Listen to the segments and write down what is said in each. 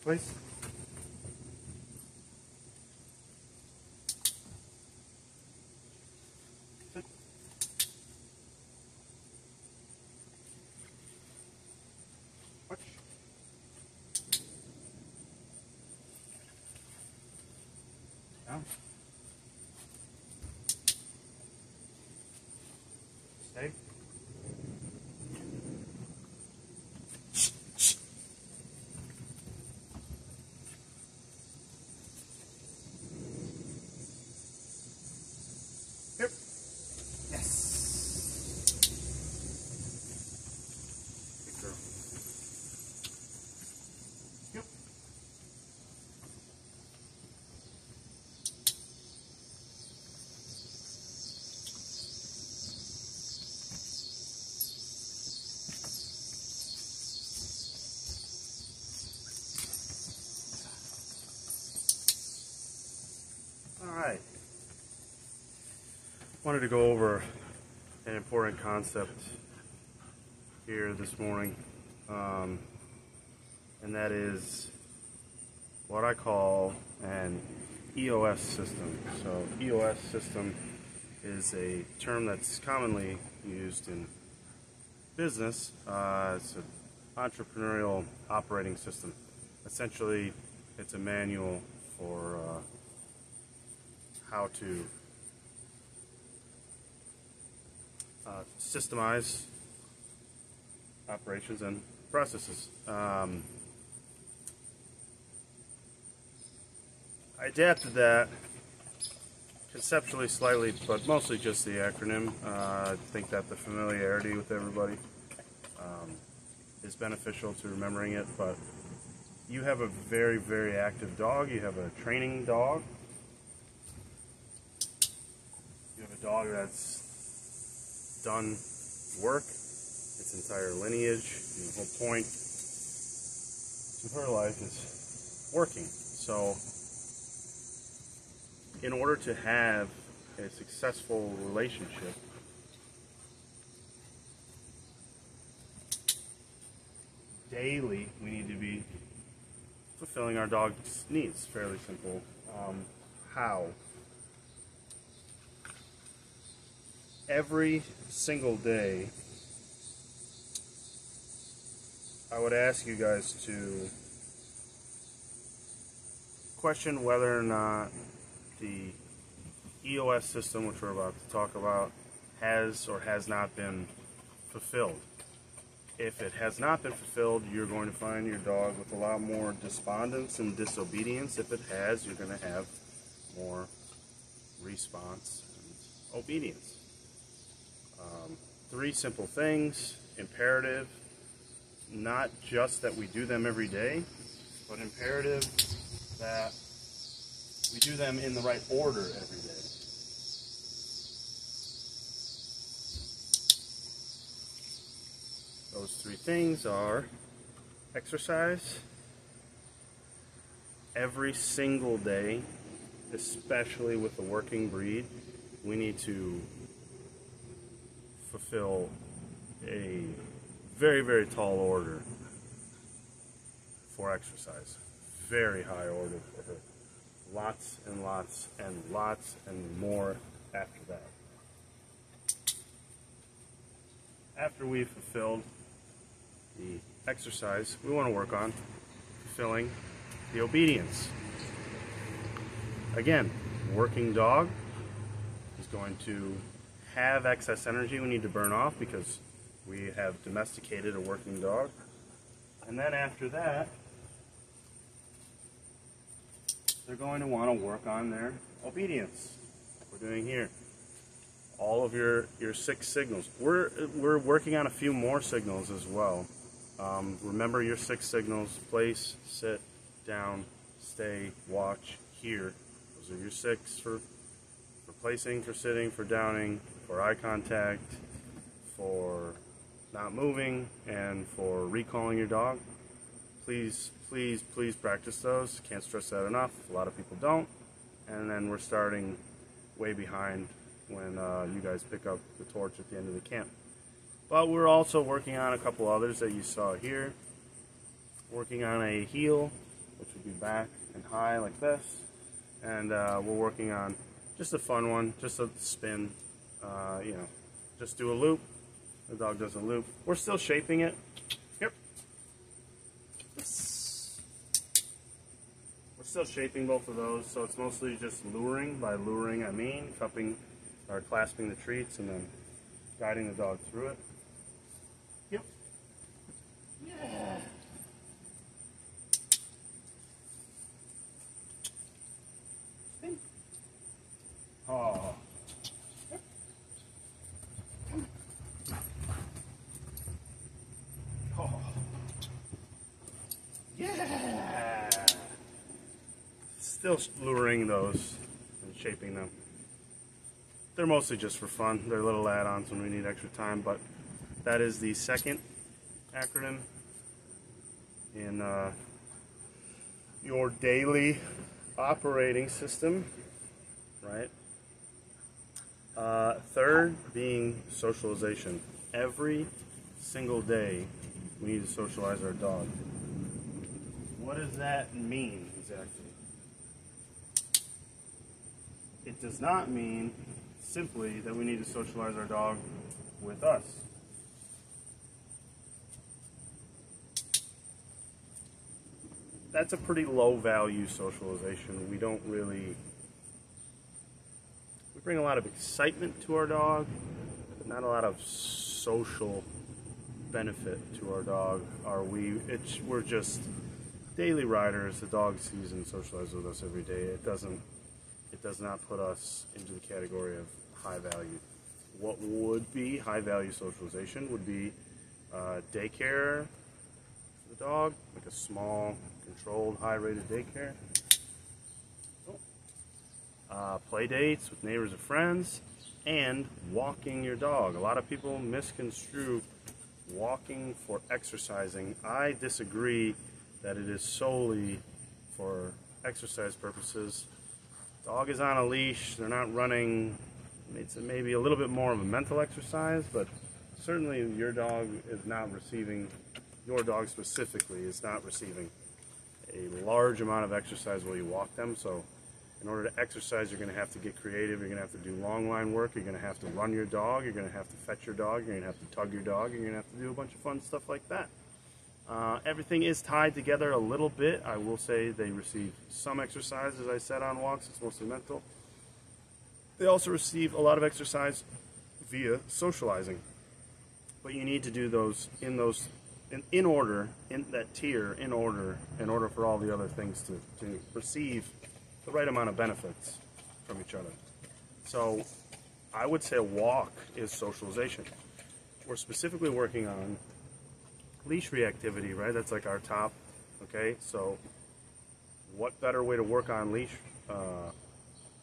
Place. Sit. Watch. Down. Stay. Yep. Yes. Good girl. Yep. All right. Wanted to go over an important concept here this morning, and that is what I call an E.O.S. system. So E.O.S. system is a term that's commonly used in business. It's an entrepreneurial operating system. Essentially, it's a manual for how to systemize operations and processes. I adapted that conceptually slightly, but mostly just the acronym. I think that the familiarity with everybody is beneficial to remembering it, but you have a very, very active dog. You have a training dog. You have a dog that's done work, its entire lineage, and the whole point to her life is working. So in order to have a successful relationship, daily we need to be fulfilling our dog's needs. Fairly simple. How? Every single day, I would ask you guys to question whether or not the E.O.S. system, which we're about to talk about, has or has not been fulfilled. If it has not been fulfilled, you're going to find your dog with a lot more despondence and disobedience. If it has, you're going to have more response and obedience. 3 simple things: imperative, not just that we do them every day, but imperative that we do them in the right order every day. Those 3 things are exercise every single day, especially with the working breed. We need to fulfill a very, very tall order for exercise. Very high order for her. Lots and lots and lots and more after that. After we've fulfilled the exercise, we want to work on fulfilling the obedience. Again, working dog is going to have excess energy we need to burn off because we have domesticated a working dog. And then after that, they're going to want to work on their obedience, like we're doing here. All of your 6 signals. We're working on a few more signals as well. Remember your 6 signals: place, sit, down, stay, watch, hear. Those are your 6 for placing, for sitting, for downing, for eye contact, for not moving, and for recalling your dog. Please, please, please practice those. Can't stress that enough. A lot of people don't. And then we're starting way behind when you guys pick up the torch at the end of the camp. But we're also working on a couple others that you saw here. Working on a heel, which would be back and high like this. And we're working on just a fun one, just a spin, you know, just do a loop. The dog does a loop. We're still shaping it. Yep. We're still shaping both of those, so it's mostly just luring. By luring, I mean cupping or clasping the treats and then guiding the dog through it. Yep. Yeah. Spin. Oh. Oh. Yeah. Still luring those and shaping them. They're mostly just for fun. They're little add-ons when we need extra time, but that is the second acronym in your daily operating system, right? Third being socialization. Every single day we need to socialize our dog. What does that mean exactly? It does not mean simply that we need to socialize our dog with us. That's a pretty low value socialization. We don't really, we bring a lot of excitement to our dog, but not a lot of social benefit to our dog. We're just daily riders. The dog sees and socializes with us every day. It does not put us into the category of high value. What would be high value socialization would be daycare for the dog, like a small, controlled, high rated daycare. Play dates with neighbors or friends, and walking your dog. A lot of people misconstrue walking for exercising. I disagree that it is solely for exercise purposes. Dog is on a leash, they're not running. It's maybe a little bit more of a mental exercise, but certainly your dog is not receiving, your dog specifically is not receiving a large amount of exercise while you walk them. So in order to exercise, you're going to have to get creative, you're going to have to do long line work, you're going to have to run your dog, you're going to have to fetch your dog, you're going to have to tug your dog, you're going to have to do a bunch of fun stuff like that. Everything is tied together a little bit. I will say they receive some exercise, as I said, on walks. It's mostly mental. They also receive a lot of exercise via socializing. But you need to do those in order, in that tier, in order for all the other things to receive the right amount of benefits from each other. So I would say a walk is socialization. We're specifically working on leash reactivity, right? That's like our top, okay? So what better way to work on leash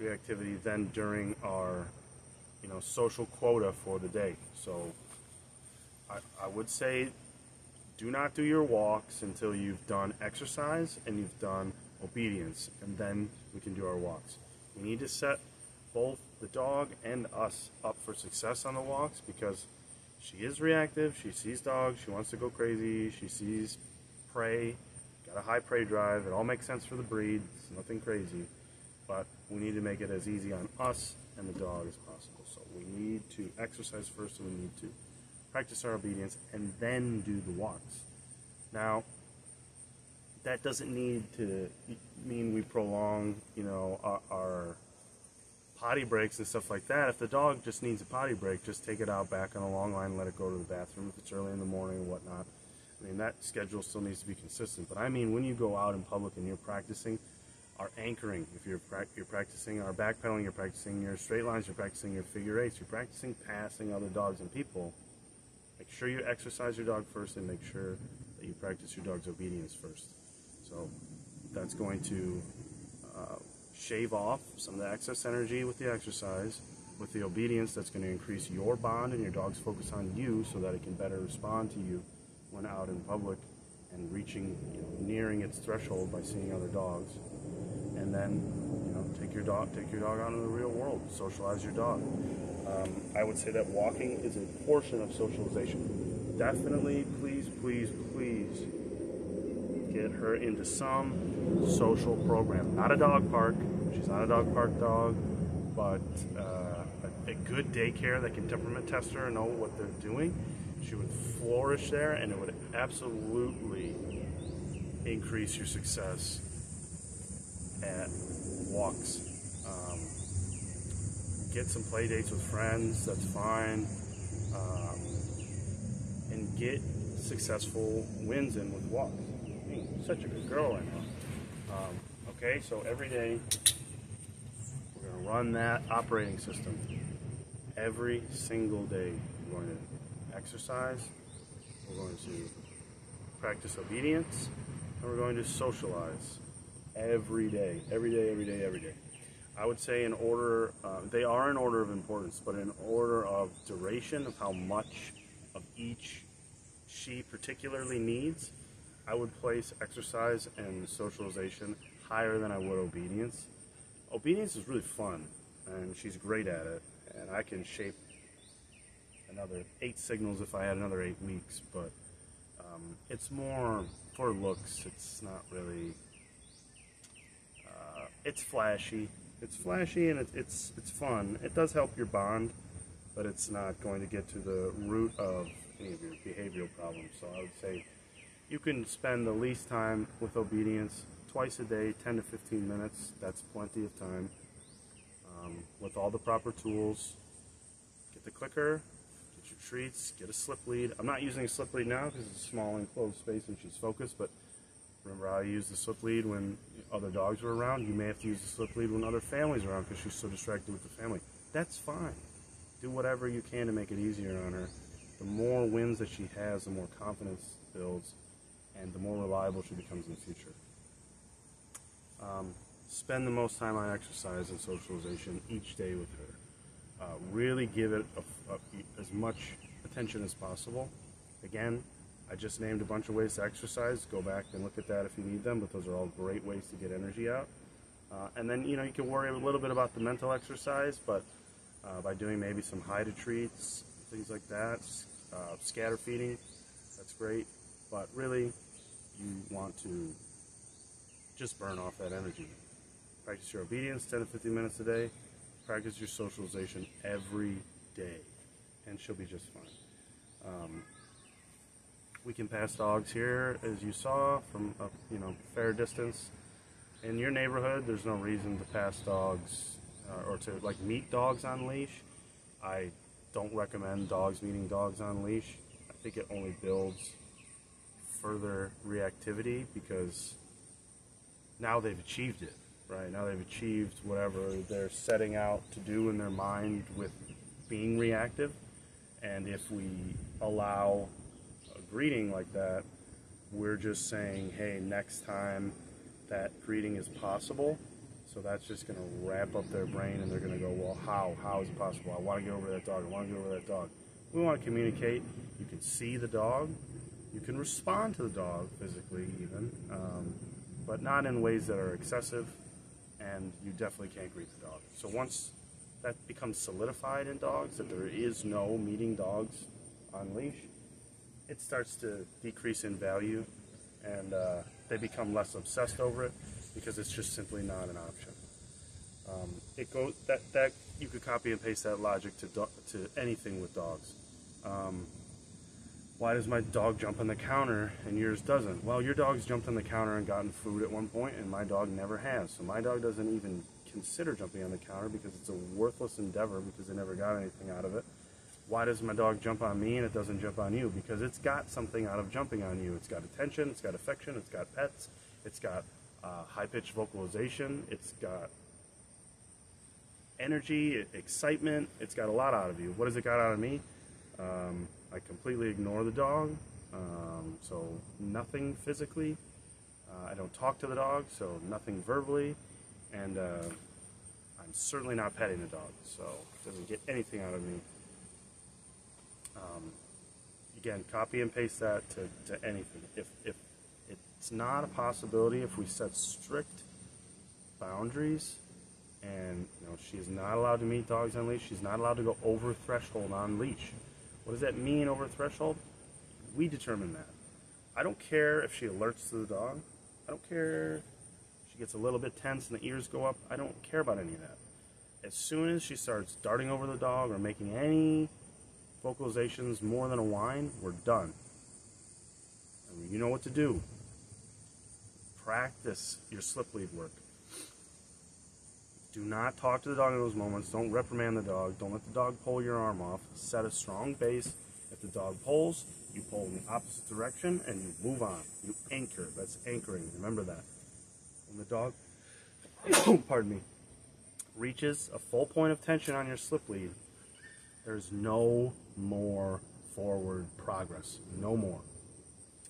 reactivity than during our, social quota for the day? So I would say do not do your walks until you've done exercise and you've done obedience, and then we can do our walks. We need to set both the dog and us up for success on the walks, because she is reactive, she sees dogs, she wants to go crazy, she sees prey, got a high prey drive. It all makes sense for the breed, it's nothing crazy, but we need to make it as easy on us and the dog as possible. So we need to exercise first, and we need to practice our obedience and then do the walks. Now, that doesn't need to mean we prolong, our potty breaks and stuff like that. If the dog just needs a potty break, just take it out back on a long line, let it go to the bathroom if it's early in the morning and whatnot. I mean, that schedule still needs to be consistent. But I mean, when you go out in public and you're practicing our anchoring, if you're practicing our backpedaling, you're practicing your straight lines, you're practicing your figure eights, you're practicing passing other dogs and people, make sure you exercise your dog first, and make sure that you practice your dog's obedience first. So that's going to shave off some of the excess energy with the exercise. With the obedience, that's going to increase your bond and your dog's focus on you, so that it can better respond to you when out in public and reaching, nearing its threshold by seeing other dogs. And then, take your dog out into the real world, socialize your dog. I would say that walking is a portion of socialization. Definitely, please, please, please get her into some social program. Not a dog park. She's not a dog park dog, but a good daycare that can temperament test her and know what they're doing. She would flourish there, and it would absolutely increase your success at walks. Get some play dates with friends, that's fine. And get successful wins in with walks. Such a good girl right now. Okay, so every day we're going to run that operating system. Every single day we're going to exercise, we're going to practice obedience, and we're going to socialize every day, every day, every day, every day. I would say in order, they are in order of importance, but in order of duration of how much of each she particularly needs, I would place exercise and socialization higher than I would obedience. Obedience is really fun, and she's great at it, and I can shape another 8 signals if I had another 8 weeks, but it's more for looks. It's not really, it's flashy. It's flashy and it's fun. It does help your bond, but it's not going to get to the root of any of your behavioral problems. So I would say you can spend the least time with obedience twice a day, 10 to 15 minutes. That's plenty of time. With all the proper tools, get the clicker, get your treats, get a slip lead. I'm not using a slip lead now because it's a small enclosed space and she's focused, but remember how I used the slip lead when other dogs were around? You may have to use the slip lead when other families are around because she's so distracted with the family. That's fine. Do whatever you can to make it easier on her. The more wins that she has, the more confidence builds, and the more reliable she becomes in the future. Spend the most time on exercise and socialization each day with her. Really give it as much attention as possible. Again, I just named a bunch of ways to exercise. Go back and look at that if you need them, but those are all great ways to get energy out. And then, you can worry a little bit about the mental exercise, but by doing maybe some hide treats, things like that, scatter feeding, that's great. But really, you want to just burn off that energy. Practice your obedience 10 to 15 minutes a day. Practice your socialization every day, and she'll be just fine. We can pass dogs here, as you saw, from a fair distance. In your neighborhood, there's no reason to pass dogs or to meet dogs on leash. I don't recommend dogs meeting dogs on leash. I think it only builds further reactivity because now they've achieved it, right? Now they've achieved whatever they're setting out to do in their mind with being reactive. And if we allow greeting like that, we're just saying, hey, next time that greeting is possible. So that's just going to ramp up their brain, and they're going to go, well, how is it possible? I want to get over that dog. I want to get over that dog. We want to communicate. You can see the dog. You can respond to the dog physically even, but not in ways that are excessive, and you definitely can't greet the dog. So once that becomes solidified in dogs, that there is no meeting dogs on leash, it starts to decrease in value, and they become less obsessed over it because it's just simply not an option. It goes that you could copy and paste that logic to anything with dogs. Why does my dog jump on the counter and yours doesn't? Well, your dog's jumped on the counter and gotten food at one point, and my dog never has. So my dog doesn't even consider jumping on the counter because it's a worthless endeavor because they never got anything out of it. Why does my dog jump on me and it doesn't jump on you? Because it's got something out of jumping on you. It's got attention, it's got affection, it's got pets, it's got high-pitched vocalization, it's got energy, excitement, it's got a lot out of you. What has it got out of me? I completely ignore the dog, so nothing physically. I don't talk to the dog, so nothing verbally, and I'm certainly not petting the dog, so it doesn't get anything out of me. Again, copy and paste that to anything. If it's not a possibility, if we set strict boundaries, and she is not allowed to meet dogs on leash, she's not allowed to go over threshold on leash. What does that mean, over threshold? We determine that. I don't care if she alerts to the dog. I don't care if she gets a little bit tense and the ears go up. I don't care about any of that. As soon as she starts darting over the dog or making any vocalizations more than a whine, we're done. And you know what to do. Practice your slip lead work. Do not talk to the dog in those moments. Don't reprimand the dog. Don't let the dog pull your arm off. Set a strong base. If the dog pulls, you pull in the opposite direction and you move on. You anchor. That's anchoring. Remember that. When the dog, pardon me, reaches a full point of tension on your slip lead, there's no more forward progress. No more.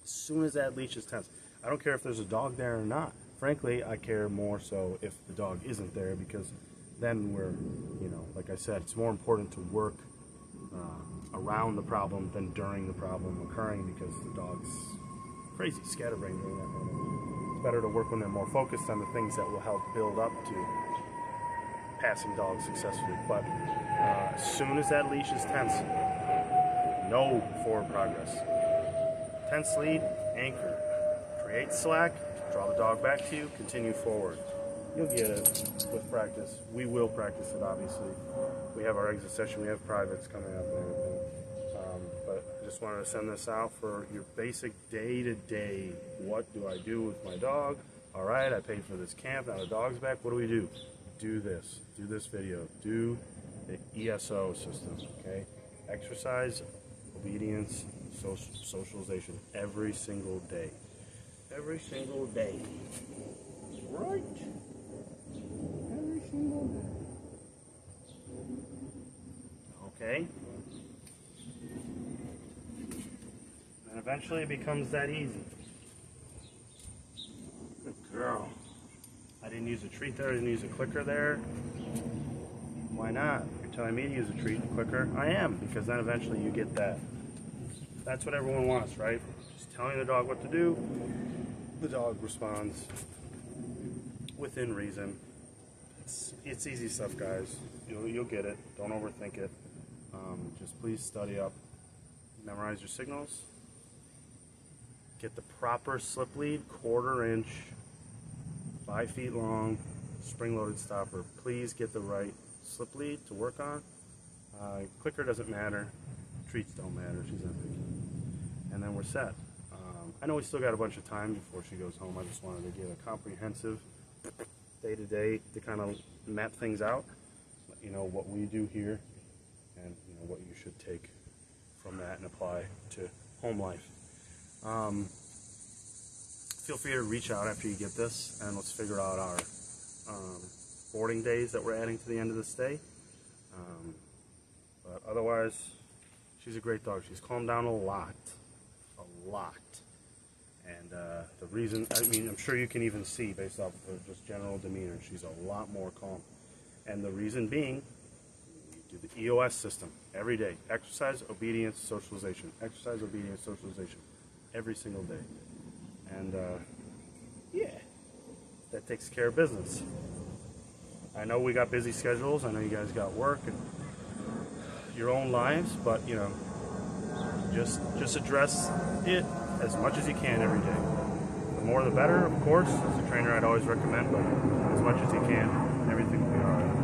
As soon as that leash is tense, I don't care if there's a dog there or not. Frankly, I care more so if the dog isn't there, because then we're, like I said, it's more important to work around the problem than during the problem occurring, because the dog's crazy, scatterbrained during that moment. It's better to work when they're more focused on the things that will help build up to passing dogs successfully. But as soon as that leash is tense, no forward progress. Tense lead, anchor. Create slack, draw the dog back to you, continue forward. You'll get it with practice. We will practice it, obviously. We have our exit session, we have privates coming up and everything. But I just wanted to send this out for your basic day-to-day. What do I do with my dog? All right, I paid for this camp, now the dog's back. What do we do? Do this video, do the E.O.S system, okay? Exercise, obedience, socialization every single day. Every single day. Right? Every single day. Okay? And eventually it becomes that easy. Good girl. I didn't use a treat there, I didn't use a clicker there. Why not? You're telling me to use a treat and a clicker? I am, because then eventually you get that. That's what everyone wants, right? Just telling the dog what to do. The dog responds within reason. It's easy stuff, guys. You'll get it. Don't overthink it. Just please study up. Memorize your signals. Get the proper slip lead, 1/4 inch, 5 feet long, spring-loaded stopper. Please get the right slip lead to work on. Clicker doesn't matter. Treats don't matter. She's not picky. And then we're set. I know we still got a bunch of time before she goes home. I just wanted to give a comprehensive day-to-day to kind of map things out. Let you know what we do here, and what you should take from that and apply to home life. Feel free to reach out after you get this, and let's figure out our boarding days that we're adding to the end of the stay. But otherwise, she's a great dog. She's calmed down a lot. And the reason, I'm sure you can even see based off of her just general demeanor, she's a lot more calm. And the reason being, we do the E.O.S system every day. Exercise, obedience, socialization. Exercise, obedience, socialization. Every single day. And yeah, that takes care of business. I know we got busy schedules. I know you guys got work and your own lives, but just address it as much as you can every day. The more the better, of course. As a trainer, I'd always recommend, but as much as you can, everything will be all right.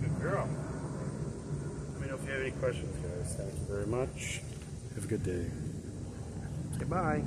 Good girl. Let me know if you have any questions, guys. Thank you very much. Have a good day. Goodbye.